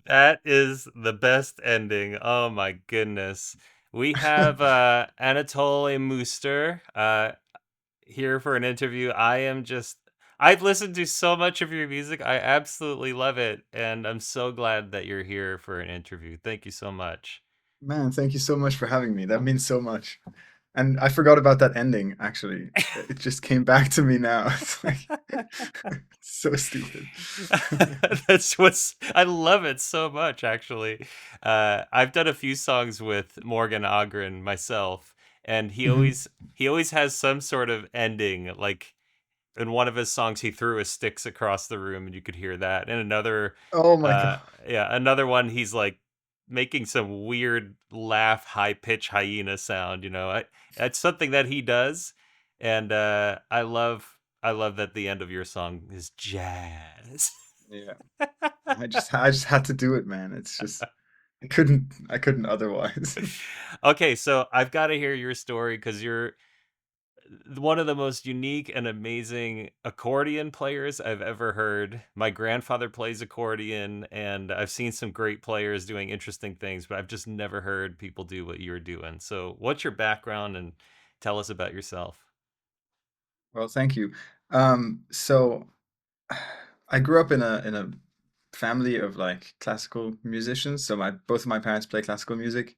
That is the best ending. Oh my goodness. We have Anatole Muster here for an interview. I've listened to so much of your music. I absolutely love it. And I'm so glad that you're here for an interview. Thank you so much. Man, thank you so much for having me. That means so much. And I forgot about that ending, actually. It just came back to me now. It's like so stupid. That's what's I love it so much actually. I've done a few songs with Morgan Ogren myself, and Mhm. he always has some sort of ending. Like in one of his songs, he threw his sticks across the room, and you could hear that. And another, Oh my uh, God. yeah, another one, he's like making some weird laugh, high pitch hyena sound. It's something that he does, and I love that the end of your song is jazz. Yeah. I just had to do it, man. It's just I couldn't otherwise. Okay, so I've got to hear your story because you're one of the most unique and amazing accordion players I've ever heard. My grandfather plays accordion, and I've seen some great players doing interesting things, but I've just never heard people do what you're doing. So, what's your background and tell us about yourself? Well, thank you. So I grew up in a family of like classical musicians. So my both of my parents play classical music.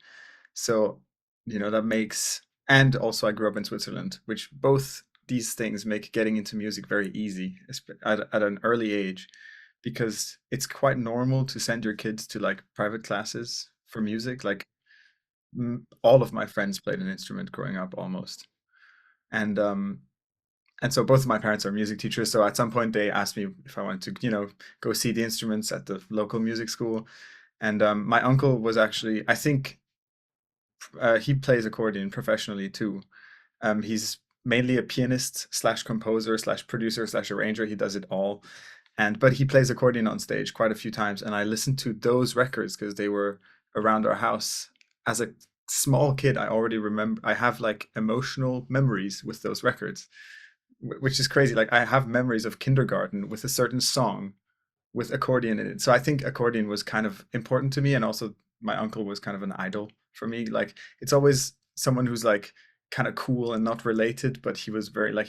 So, that makes, and also I grew up in Switzerland, which both these things make getting into music very easy at an early age, because it's quite normal to send your kids to like private classes for music. Like all of my friends played an instrument growing up almost. And so both of my parents are music teachers. So at some point they asked me if I wanted to, go see the instruments at the local music school. And my uncle was actually, I think, he plays accordion professionally too. He's mainly a pianist slash composer slash producer slash arranger. He does it all. But he plays accordion on stage quite a few times. And I listened to those records because they were around our house as a small kid. I already remember, I have like emotional memories with those records, which is crazy. Like I have memories of kindergarten with a certain song with accordion in it. So I think accordion was kind of important to me, and also my uncle was kind of an idol for me. Like it's always someone who's like kind of cool and not related, but he was very like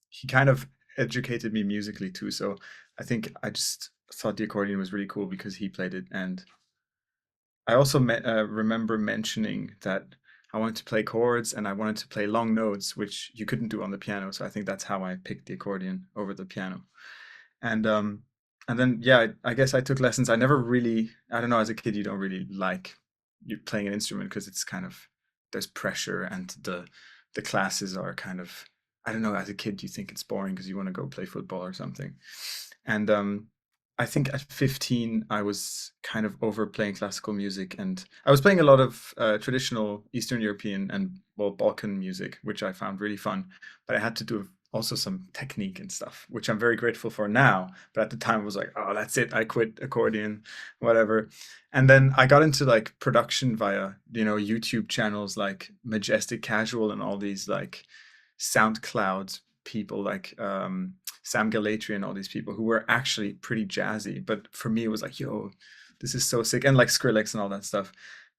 he kind of educated me musically too. So I think I just thought the accordion was really cool because he played it. And I also remember mentioning that I wanted to play chords and I wanted to play long notes, which you couldn't do on the piano. So I think that's how I picked the accordion over the piano. And then yeah, I guess I took lessons. I never really, I don't know, as a kid you don't really like you playing an instrument because it's kind of, there's pressure, and the classes are kind of, I don't know, as a kid you think it's boring because you want to go play football or something. And I think at 15 I was kind of over playing classical music, and I was playing a lot of traditional Eastern European and, well, Balkan music, which I found really fun. But I had to do also some technique and stuff, which I'm very grateful for now. But at the time, I was like, oh, that's it. I quit accordion, whatever. And then I got into like production via, YouTube channels like Majestic Casual and all these like SoundCloud people like Sam Galatry and all these people who were actually pretty jazzy. But for me, it was like, yo, this is so sick, and like Skrillex and all that stuff.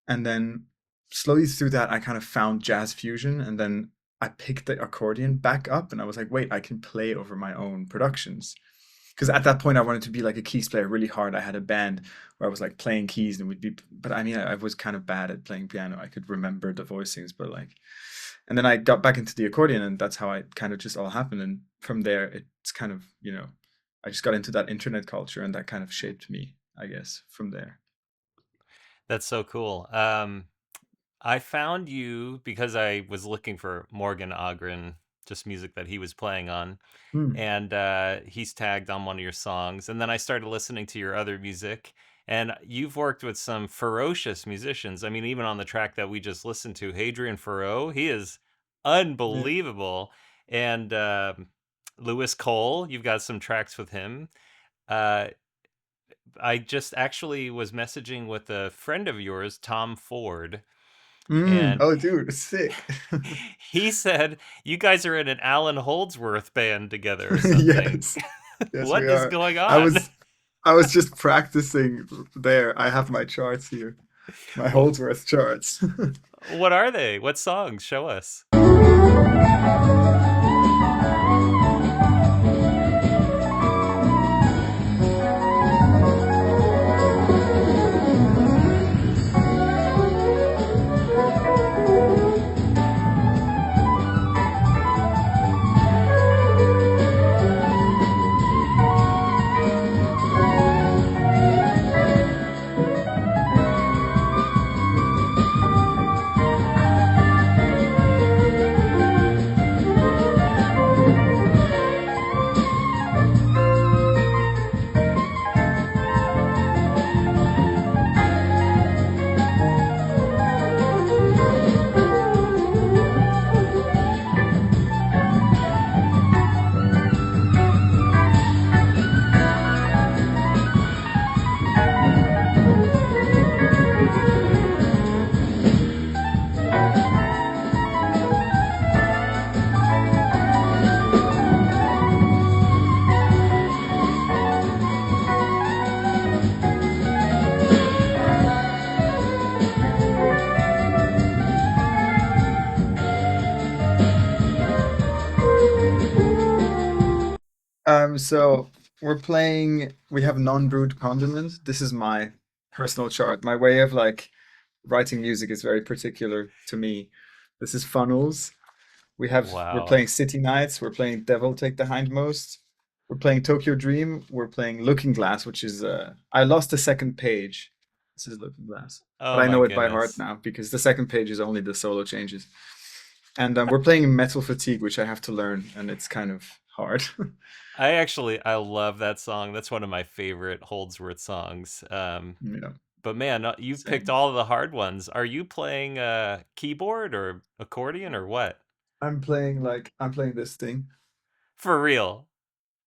And then slowly through that, I kind of found jazz fusion, and then I picked the accordion back up, and I was like, wait, I can play over my own productions. Because at that point, I wanted to be like a keys player really hard. I had a band where I was like playing keys and would be, but I mean, I was kind of bad at playing piano. I could remember the voicings, but like, and then I got back into the accordion, and that's how I kind of just all happened. And from there, it's kind of, I just got into that internet culture, and that kind of shaped me, I guess, from there. That's so cool. I found you because I was looking for Morgan Ogren, just music that he was playing on, Hmm. and he's tagged on one of your songs. And then I started listening to your other music, and you've worked with some ferocious musicians. I mean, even on the track that we just listened to, Hadrian Farrow, he is Yeah. unbelievable. And Lewis Cole, you've got some tracks with him. Uh, I just actually was messaging with a friend of yours, Tom Ford, Mm. and Oh, dude, sick. he said you guys are in an Alan Holdsworth band together or something. Yes. Yes, we What is are. going I on? was I was just practicing there. I have my charts here, my Wh- Holdsworth charts. what are they? What songs? Show us. So we're playing, we have non-brewed condiment. This is my personal chart. My way of like writing music is very particular to me. This is funnels. We're Wow. playing City Nights, we're playing Devil Take the Hindmost, we're playing Tokyo Dream, we're playing Looking Glass, which is I lost the second page. This is Looking Glass. But Oh I my know it by heart goodness. now because the second page is only the solo changes. And we're playing Metal Fatigue, which I have to learn, and it's kind of hard. I love that song. That's one of my favorite Holdsworth songs. Yeah, But man, you picked same. all of the hard ones. Are you playing keyboard or accordion or what? I'm playing this thing. For real.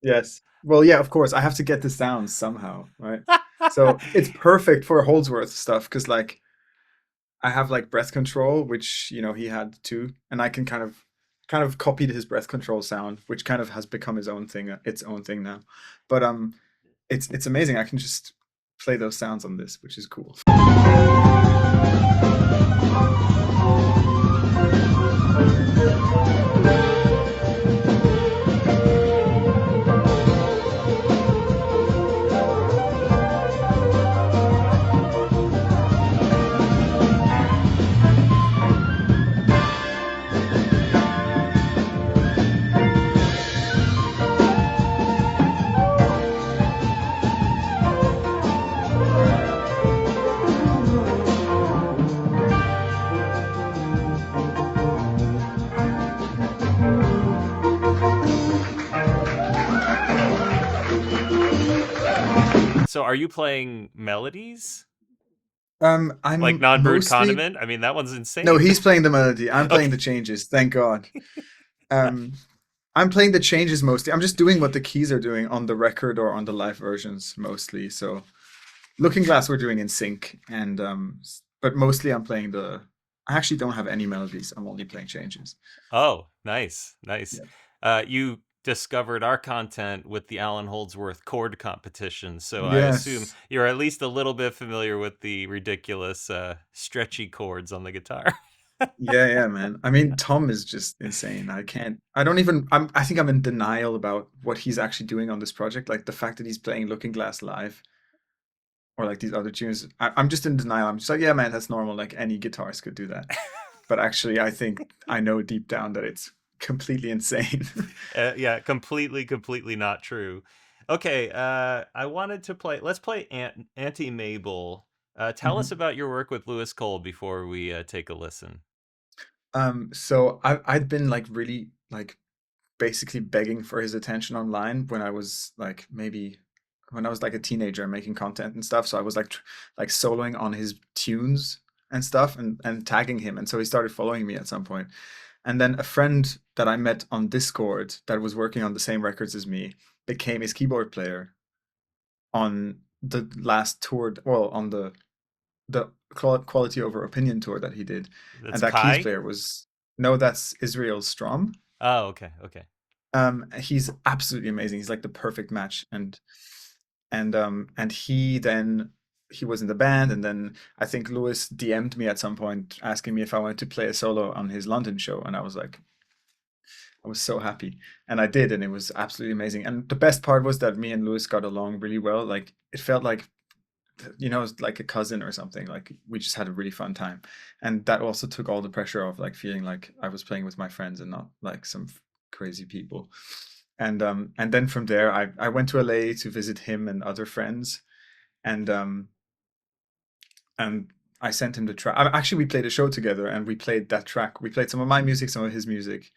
Yes. Well, yeah, of course. I have to get the sounds somehow, right? So it's perfect for Holdsworth stuff because like I have like breath control, which he had too, and I can kind of copied his breath control sound, which kind of has become his own thing, its own thing now. But it's amazing. I can just play those sounds on this, which is cool. So are you playing melodies? Like I'm non-brewed mostly condiment? I mean, that one's no, insane. he's playing the melody. I'm playing Okay. the changes. Thank God. Um, I'm playing the changes mostly. I'm just doing what the keys are doing on the record or on the live versions mostly. So Looking Glass we're doing in sync, and but mostly I'm playing the. I actually don't have any melodies. I'm only playing changes. Oh, nice. Nice. Yeah. You discovered our content with the Alan Holdsworth chord competition. So I assume Yes. you're at least a little bit familiar with the ridiculous stretchy chords on the guitar. Yeah, yeah, man. I mean, Tom is just insane. I don't even, I think I'm in denial about what he's actually doing on this project. Like the fact that he's playing Looking Glass live or like these other tunes. I'm just in denial. I'm just like, yeah, man, that's normal. Like any guitarist could do that. But actually, I think I know deep down that it's completely insane. Yeah, completely not true. Okay, I wanted to play. Let's play Auntie Mabel. Tell us Mhm. about your work with Lewis Cole before we take a listen. So I'd been like really like basically begging for his attention online when I was like maybe when I was like a teenager making content and stuff. So I was like like soloing on his tunes and stuff and tagging him. And so he started following me at some point. And then a friend that I met on Discord that was working on the same records as me became his keyboard player on the last tour, well, on the quality over opinion tour that he did. And That's that keys Kai. player was no, that's Israel Strom. Oh, okay, okay. He's absolutely amazing. He's like the perfect match. And he then he was in the band, and then I think Lewis DM'd me at some point asking me if I wanted to play a solo on his London show, and I was like, I was so happy, and I did, and it was absolutely amazing. And the best part was that me and Lewis got along really well. Like it felt like like a cousin or something. Like we just had a really fun time, and that also took all the pressure off, like feeling like I was playing with my friends and not like some crazy people. And then from there, I went to LA to visit him and other friends, and and I sent him the track. Actually, we played a show together, and we played that track. We played some of my music, some of his music,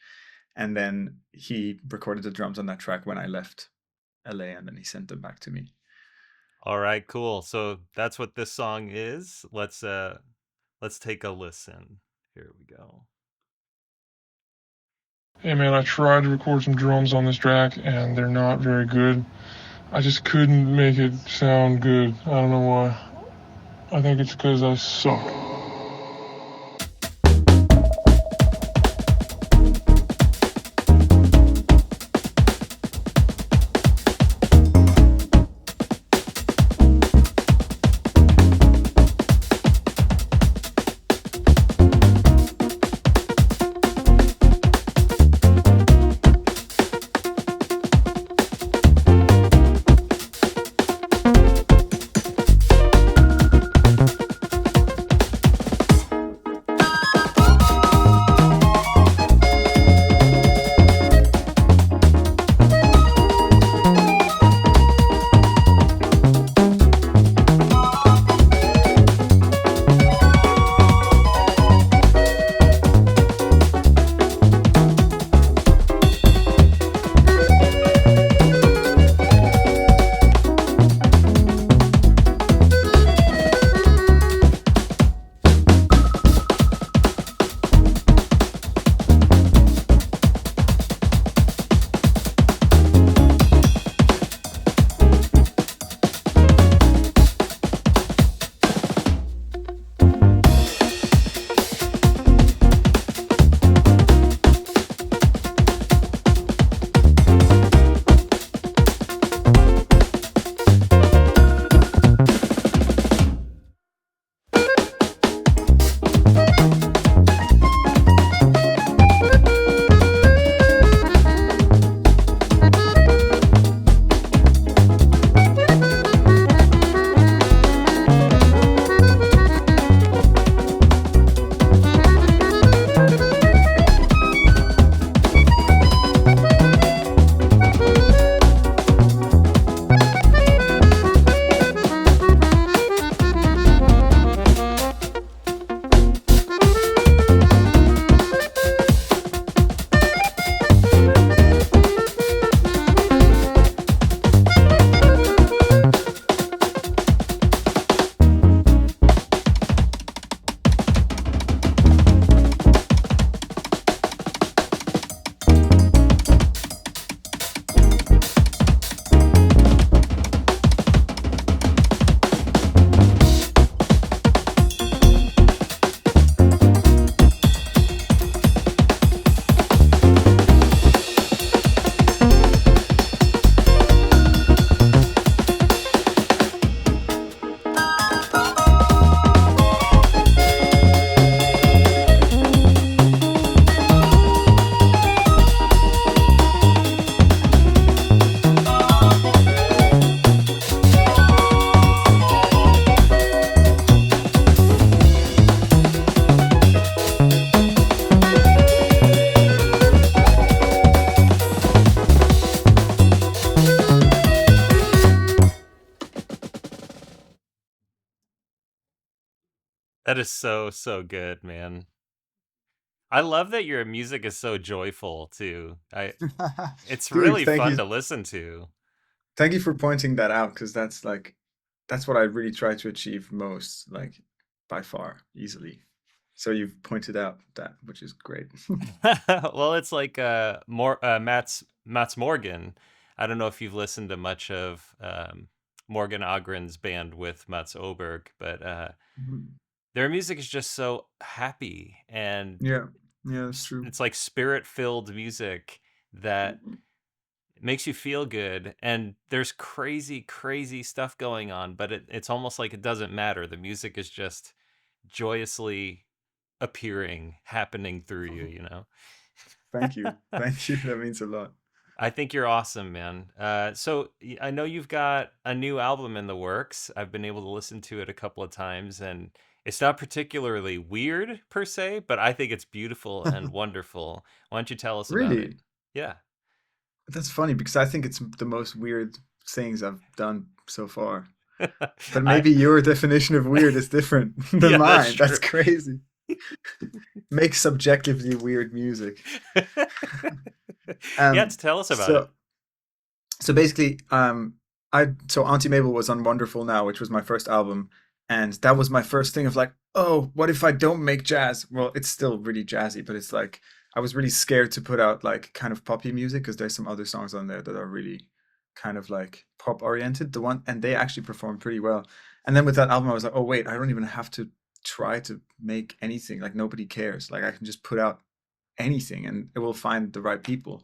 and then he recorded the drums on that track when I left LA, and then he sent them back to me. All right, cool. So that's what this song is. Let's take a listen. Here we go. Hey man, I tried to record some drums on this track and they're not very good. I just couldn't make it sound good. I don't know why. I think it's because I suck. That is so, so good, man. I love that your music is so joyful too. It's Dude, really fun to listen to. thank you for pointing that out because that's what I really try to achieve most, like by far, easily. So you've pointed out that, which is great. Well, it's like Mats Morgan. I don't know if you've listened to much of Morgan Ogren's band with Mats Oberg, but Mhm. their music is just so happy, and Yeah, yeah, that's true. it's like spirit-filled music that Mhm. makes you feel good. And there's crazy, crazy stuff going on, but it's almost like it doesn't matter. The music is just joyously appearing, happening through you, you know? Thank you. Thank you. That means a lot. I think you're awesome, man. I know you've got a new album in the works. I've been able to listen to it a couple of times, and it's not particularly weird per se, but I think it's beautiful and wonderful. Why don't you tell us about it? Really? Yeah. That's funny because I think it's the most weird things I've done so far. But I maybe your definition of weird is different than Yeah, that's mine. That's true. crazy. Make subjectively weird music. Yeah, Um, tell us about it. so so basically, so Auntie Mabel was on Wonderful Now, which was my first album, and that was my first thing of like, oh, what if I don't make jazz? Well, it's still really jazzy, but it's like I was really scared to put out like kind of poppy music because there's some other songs on there that are really kind of like pop oriented. The one and they actually performed pretty well. And then with that album, I was like, oh wait, I don't even have to try to make anything. Like nobody cares. Like I can just put out anything and it will find the right people.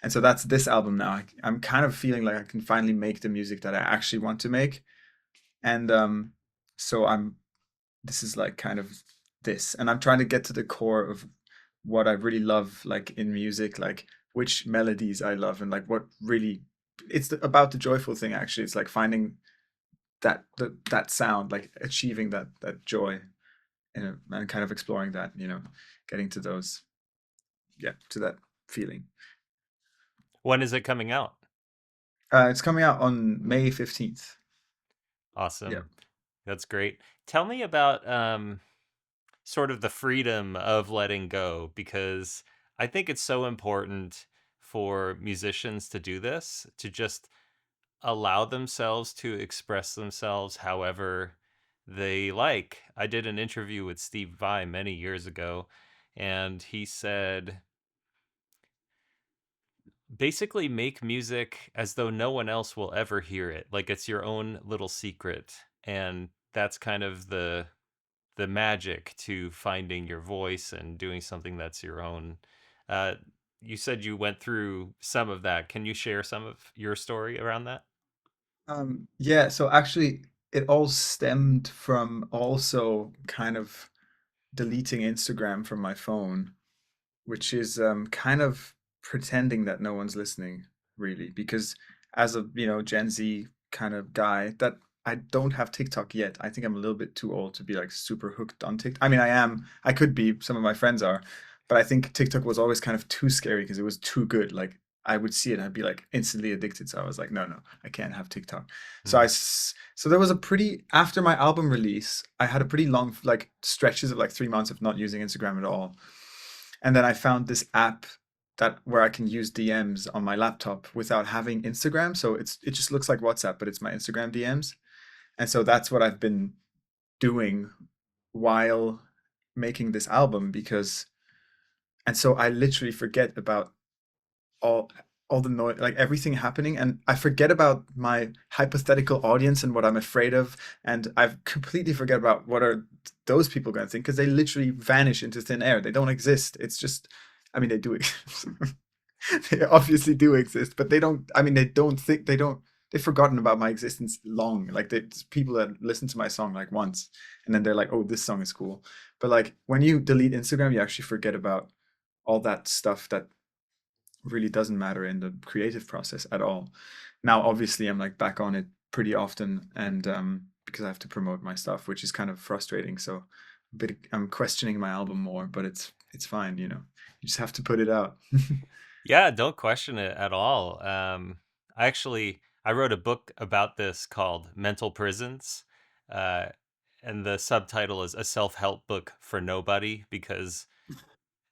And so that's this album now. I'm kind of feeling like I can finally make the music that I actually want to make. And so this is like kind of this. And I'm trying to get to the core of what I really love, like in music, like which melodies I love and like what really about the joyful thing actually. It's like finding that sound, like achieving that joy and kind of exploring that, getting to those, yeah, to that feeling. When is it coming out? It's coming out on May 15th. Yeah. Awesome. That's great. Tell me about sort of the freedom of letting go, because I think it's so important for musicians to do this, to just allow themselves to express themselves however they like. I did an interview with Steve Vai many years ago, and he said basically make music as though no one else will ever hear it. Like it's your own little secret. And that's kind of the magic to finding your voice and doing something that's your own. Uh, you said you went through some of that. Can you share some of your story around that? Yeah, so actually it all stemmed from also kind of deleting Instagram from my phone, which is kind of pretending that no one's listening, really, because as a, Gen Z kind of guy, that I don't have TikTok yet. I think I'm a little bit too old to be like super hooked on TikTok. I mean, I could be, some of my friends are, but I think TikTok was always kind of too scary because it was too good. Like I would see it and I'd be like instantly addicted. So I was like, no, no, I can't have TikTok. Hmm. So there was after my album release, I had a pretty long, like stretches of like 3 months of not using Instagram at all. And then I found this app that where I can use DMs on my laptop without having Instagram. So it just looks like WhatsApp, but it's my Instagram DMs. And so that's what I've been doing while making this album and so I literally forget about all all the noise, like everything happening, and I forget about my hypothetical audience and what I'm afraid of, and I completely forget about what are those people going to think because they literally vanish into thin air. They don't exist. It's just, I mean, they do exist. They obviously do exist, but they don't. I mean, they don't think they don't. They've forgotten about my existence long. Like people that listen to my song like once, and then they're like, "Oh, this song is cool." But like when you delete Instagram, you actually forget about all that stuff that really doesn't matter in the creative process at all. Now, obviously, I'm like back on it pretty often, and because I have to promote my stuff, which is kind of frustrating. So, I'm questioning my album more, but it's fine. You just have to put it out. Yeah, don't question it at all. I wrote a book about this called Mental Prisons. Uh, and the subtitle is a self-help book for nobody, because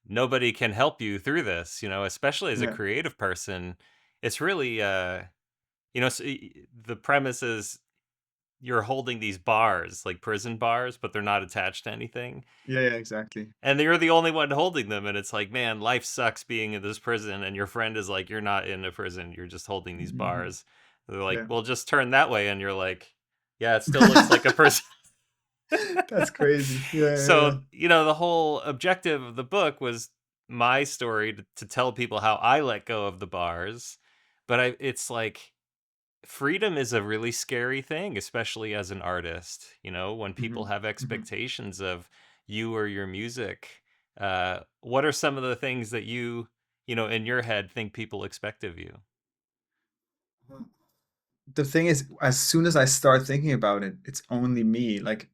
nobody can help you through this, especially as a Yeah. creative person. It's really the premise is you're holding these bars, like prison bars, but they're not attached to anything. Yeah, yeah, exactly. And you're the only one holding them, and it's like, man, life sucks being in this prison, and your friend is like, you're not in a prison, you're just holding these Hmm. bars. They're like, Yeah. well, just turn that way, and you're like, yeah, it still looks like a prison. That's crazy. Yeah, yeah, yeah. So, the whole objective of the book was my story to tell people how I let go of the bars. But it's like freedom is a really scary thing, especially as an artist. When people Hmm. have Hmm. expectations of you or your music, what are some of the things that in your head think people expect of you? The thing is, as soon as I start thinking about it, it's only me. Like,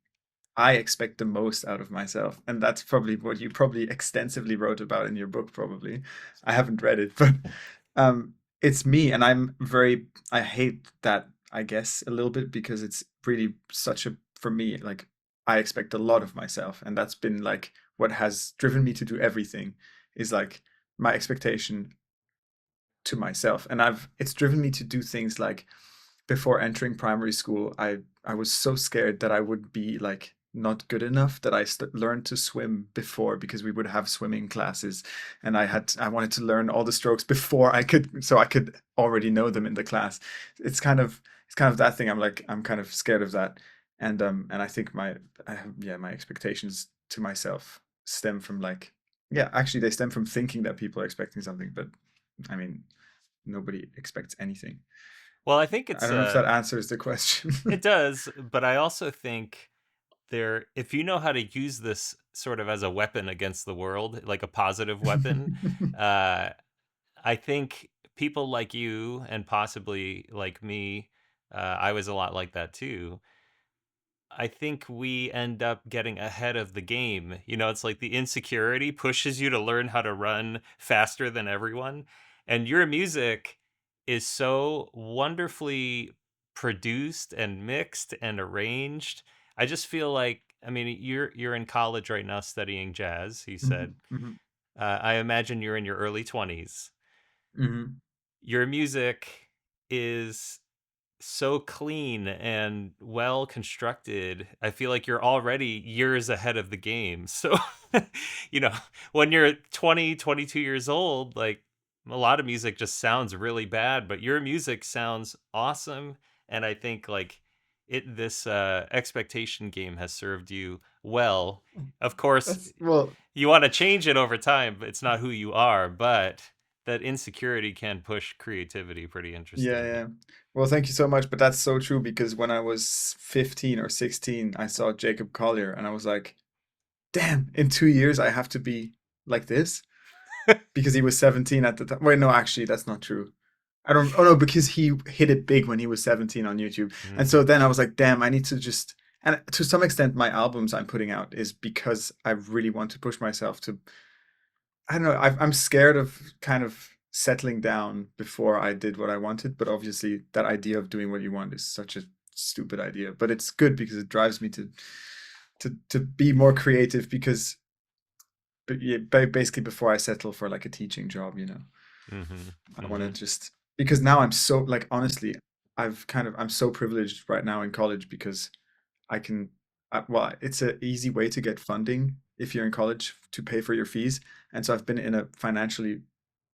I expect the most out of myself. And that's probably what you probably extensively wrote about in your book, probably. I haven't read it, but it's me. And I hate that, I guess, a little bit because it's really for me, like, I expect a lot of myself. And that's been like what has driven me to do everything is like my expectation to myself. And it's driven me to do things like before entering primary school, I was so scared that I would be like not good enough that learned to swim before because we would have swimming classes, and I wanted to learn all the strokes before I could already know them in the class. It's kind of that thing. I'm kind of scared of that, and I think my expectations to myself stem from like yeah, actually they stem from thinking that people are expecting something, but I mean nobody expects anything. Well, I think I don't know if that answers the it question. does, but I also think if you know how to use this sort of as a weapon against the world, like a positive weapon, uh, I think people like you and possibly like me, I was a lot like that too. I think we end up getting ahead of the game. It's like the insecurity pushes you to learn how to run faster than everyone. And your music is so wonderfully produced and mixed and arranged. I just feel like, I mean, you're in college right now studying jazz, he said. Mhm, mhm, I imagine you're in your early 20s. mhm, Your music is so clean and well constructed. I feel like you're already years ahead of the game. So, you know, when you're 20, 22 years old, like a lot of music just sounds really bad, but your music sounds awesome. And I think like this expectation game has served you well. Of course, That's well, you want to change it over time, but it's not who you are, but that insecurity can push creativity pretty yeah, interestingly. yeah. Well, thank you so much, but that's so true because when I was 15 or 16, I saw Jacob Collier and I was like, damn, in 2 years I have to be like this because he was 17 at the time. Wait, no, actually, that's not true. I don't, oh no, because he hit it big when he was 17 on YouTube. And Mm. so then I was like, damn, I need to just, and to some extent, my albums I'm putting out is because I really want to push myself to I don't know. I'm scared of kind of settling down before I did what I wanted, but obviously that idea of doing what you want is such a stupid idea. But it's good because it drives me to be more creative because yeah, basically before I settle for like a teaching job, Mhm, I want to mhm, just because now I'm so like honestly, I'm so privileged right now in college because I can, well, it's an easy way to get funding if you're in college to pay for your fees. And so I've been in a financially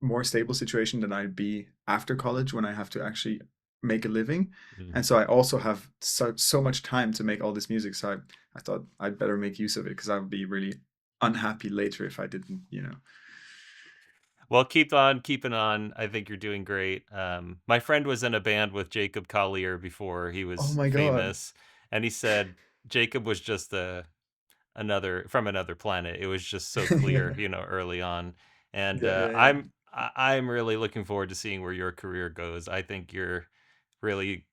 more stable situation than I'd be after college when I have to actually make a living. mhm. And so I also have so much time to make all this music. So I thought I'd better make use of it because I would be really unhappy later if I didn't. Well, keep on keeping on. I think you're doing great. My friend was in a band with Jacob Collier before he Oh was my God. famous, and he said Jacob was just another from another planet. It was just so clear, Yeah. early on. And Yeah, yeah, yeah. I'm really looking forward to seeing where your career goes. I think you're really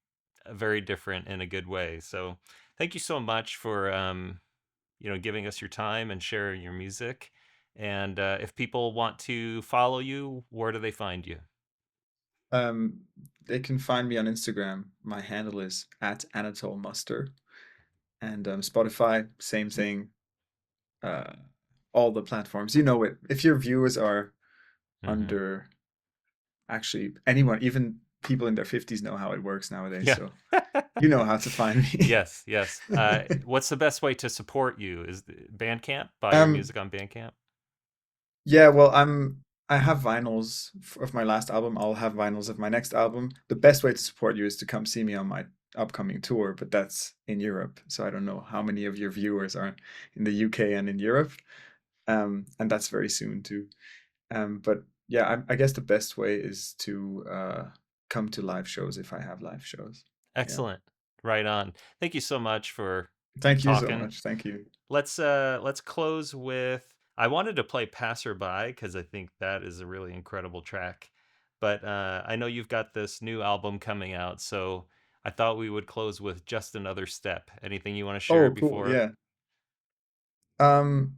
very different in a good way. So, thank you so much for giving us your time and sharing your music. And if people want to follow you, where do they find you? Um, they can find me on Instagram. My handle is at Anatole Muster. and Spotify, same thing. All the platforms. You know it. If your viewers are Hmm. under, actually anyone, even people in their 50s know how it works nowadays. Yeah. So you know how to find me. Yes, yes. What's the best way to support you? Is Bandcamp? Buy your um, music on Bandcamp? yeah, well, I have vinyls of my last album. I'll have vinyls of my next album. The best way to support you is to come see me on my upcoming tour, but that's in Europe. So I don't know how many of your viewers are in the UK and in Europe. And that's very soon too. But yeah, I guess the best way is to come to live shows if I have live shows. Yeah. Excellent. Right on. Thank you so much for Thank you so talking. much. Thank you. Let's close with, I wanted to play Passerby because I think that is a really incredible track. But I know you've got this new album coming out, so I thought we would close with Just Another Step. Anything you want to share Oh, cool. before? Yeah. Um,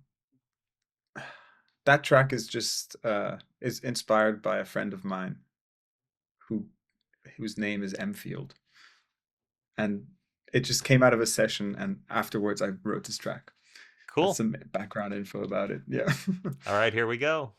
that track is just is inspired by a friend of mine who whose name is Emfield, and it just came out of a session, and afterwards I wrote this track. That's Cool. some background info about it. Yeah. All right, here we go.